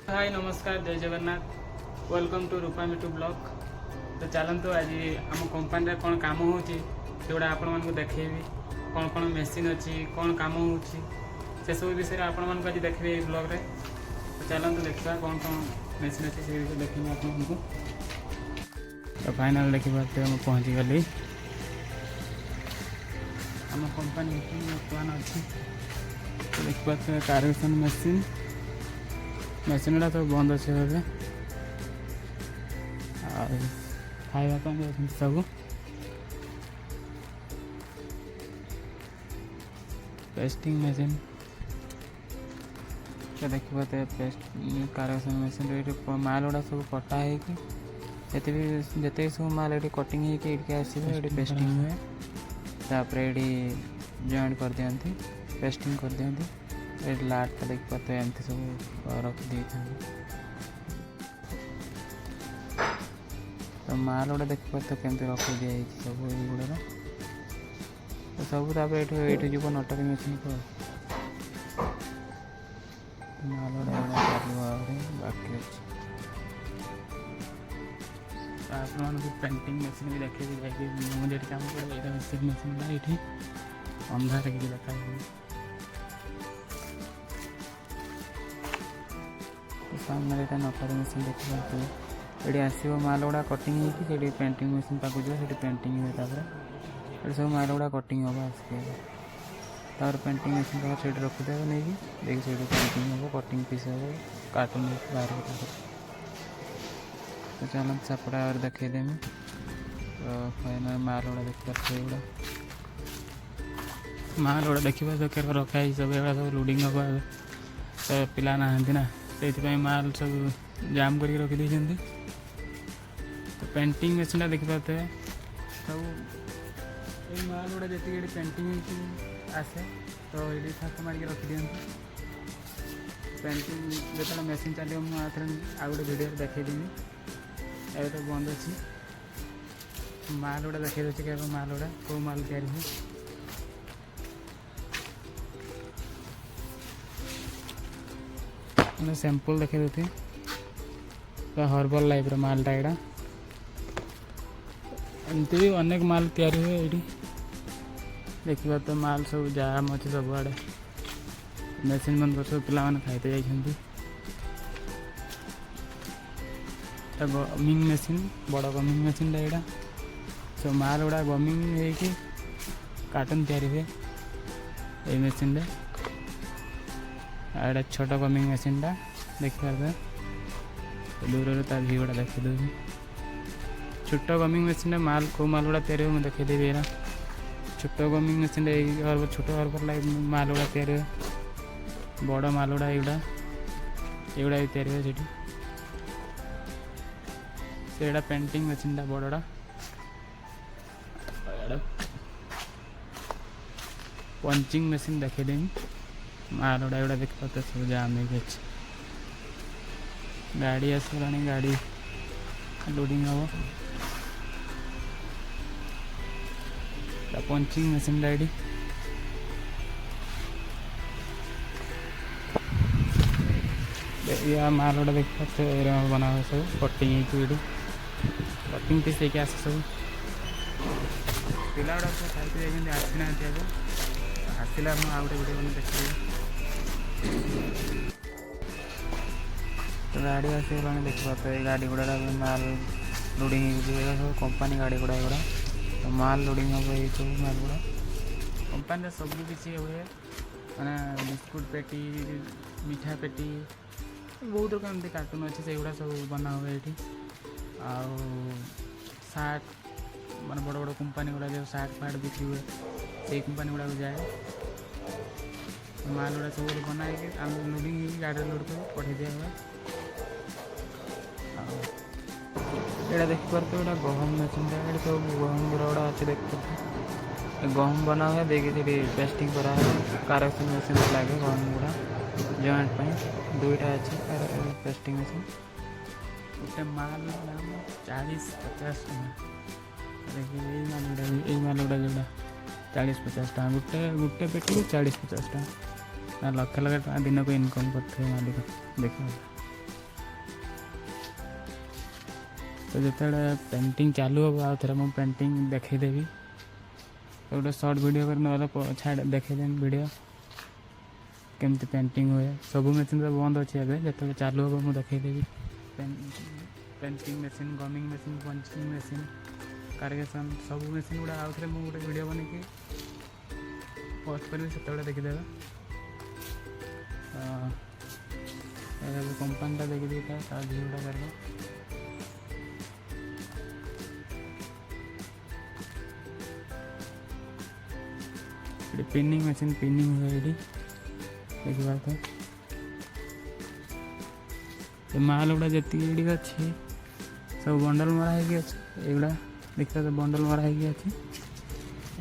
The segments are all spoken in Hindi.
हाय नमस्कार जय Jagannath welcome to Rupa Mitu blog. तो चलतु आज आम कंपानी कौन काम होगा आपण मानक देखी कौन कौन मेसीन अच्छी कौन काम हो सब विषय आपण मानक आज देखिए ये ब्लॉग रे। तो चलतु देखा कौन कौन मेसीन अच्छी से देखिए आपको। तो फाइनाल देखी पार्थे मैं पहुँची गली आम कंपानी बर्तमान अच्छी। तो देखी पार्थे कार्बेशन मेसीन मेसीन तो बंद अच्छे खाଇବା ପାଇଁ ଯାଉଛନ୍ତି ସବୁ। पेस्टिंग मेसीन देखिए पेस्ट कार्बेशन मेसीन माल गुड़ा सब कटा होते सब माल ये कटिंग होके आसवे पेस्टिंग हुए तापर ये जॉइंट कर दिखाती पेस्टिंग कर दिखाती लाट का देखिए पाते एमती सब रखी था। तो माल गुड़ा देखिए पाते केमती रखी दिखाई सब युड़ा तो सब ये जीव नटक मेसीन को माल गुड़ा बाकी अच्छे आप पेंटिंग मेसीन भी देखिए जाकि मुझे काम कर मेसीन ये अंधार कि देखा सामने यहाँ नटर मेसीन देखिए ये आसो माल गुड़ा कटिंग होती पेंटिंग मेसीन पाक जो पेंटिंग हुए ये सब माल गुड़ा कटिंग हम आस पेंटिंग मेसीन पाक से रखीदे नहीं देखिए से पेंटिंग हम कटिंग पीस हम कार्टून बाहर तो चलते सपड़ा और देखदेमी। तो फाइनल माल गुड़ा देखिए गुड़ा माल गुड़ा देखा तो रखाई सब सब लोडिंग हम तो पिला ना से माल सब जाम करके रखी देते। तो पेंटिंग मेसीन देखी पाते सब ये माल गुड़ा जी पेंटिंग आसे तो ये छाप मारिक रखी दिखाँ पेंटिंग जो मेसीन चलो मुझे आउ गोटे भिडियो देखदेमी। ये तो बंद अच्छी माल गुड़ा देखी दूसरी माल गुड़ा कौ माल या सैंपल देखी देती तो हर्बल लाइफ मालटा यहाँ एमती भी अनेक माल तैयारी हुए ये देखा तो माल सब जाम अच्छे सब आड़े मेसीन बंद कर सब पिला खाईते जाइए। गमिंग मेसीन बड़ गमिंग मेसीन यहाँ सब माल गुड़ा गमिंग हो कार्टून तैयारी हुए ये मेसीन एटा छोट गमिंग मेसीन टा देखी पारे दूर ता भी गुड़ा देखी दूसरी छोट गमिंग मेसीन माल को माल गुड़ा तैयारी मुझे देखदेवी यहाँ छोट गमिंग मेसीन छोट हर्बर लाइफ माल गुड़ा तैयारी हुए बड़ माल गुड़ा युड़ा भी तैयारी हुए से पेंटिंग मेसीन टा बड़ा पंचिंग मेसीन देखदेमी माल गुड़ा गुड़ा देख पाते सब जाम हो गाड़ी आसगला गाड़ी लोडिंग हम पंचिंग मेसीन ये या माल गुड़ा देख पाते बना हुआ सब कटिंग कटिंग पीस लेके आस सब पिला गुड़ा सब खाई जाती आसी ना आसला आउ गोटे वीडियो देखिए। तो गाड़ी आसगला देख पाते गाड़ी गुड़ा माल लोडिंग सब कंपानी गाड़ी गुड़ा गुड़ा तो माल लोडिंग हम ये सब माल गुड़ा कंपानी सब किसी हुए मैंने बिस्कुट पेटी मिठा पेटी बहुत रकम एमती कार्टून अच्छे से गुड़ा सब बना हुए ये सार्ट माने बड़ बड़ कंपानी गुड़ा जो सार्ट फार्ट बिक्री हुए से कंपानी गुड़ा जाए माल गुड़ा सब बना लोडिंग गाड़ी लोड कर पठे दिया हुआ यहाँ देखी पार्थ गोटा गहम मेसीन सब गहम गुड़ा अच्छे देख पाते गहम बना हुआ देखिए पेस्टिंग करा कार्बेशन मेसीन लगे गहम गुड़ा जॉइंट पर दुईटा अच्छे पेस्टिंग मेसीन गोटे माल दाम 40-50 देखिए ये माल गुड़ा जोड़ा 40-50 टाँग गोटे पेटी 40-50 टाँग लक्ष लक्ष टाँग दिन को इनकम करते मालिक देखा तो जिते पेंटिंग चालू हम आउ थे मुझे पेंटिंग देखईदेवी तो गोटे सर्ट वीडियो कर छाड़ देखदेमी वीडियो केमती पेंटिंग हुए सब मेसीन तो बंद अच्छे एवं जो चालू हम मुझे देखईदेवी painting machine gumming machine punching machine corrugation सब मेसीन गुड़ा आउ थे मुझे गोटे वीडियो बनई पोस्ट करी से देखीदे कंपानीटा देखी था झी गुड़ा कर पिनिंग मशीन पिनिंग हुए ये देखा तो माल गुड़ा जी अच्छी सब बंडल मराही अच्छे युवा देखा तो बंडल मराही अच्छी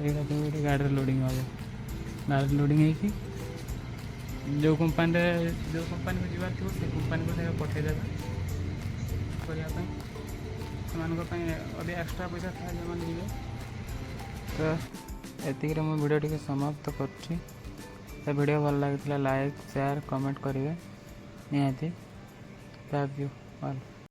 ये तो गाड़ी लोडिंग हम गाड़ी लोडिंग है जो कंपानी को जीवार थो से कंपानी को पठेदे करने एक्स्ट्रा पैसा था जो मैंने जी तो एतिक मु वीडियो टी समाप्त कर वीडियो भल लगी लाइक शेयर कमेंट करेंगे निहाती थैंक यू ऑल।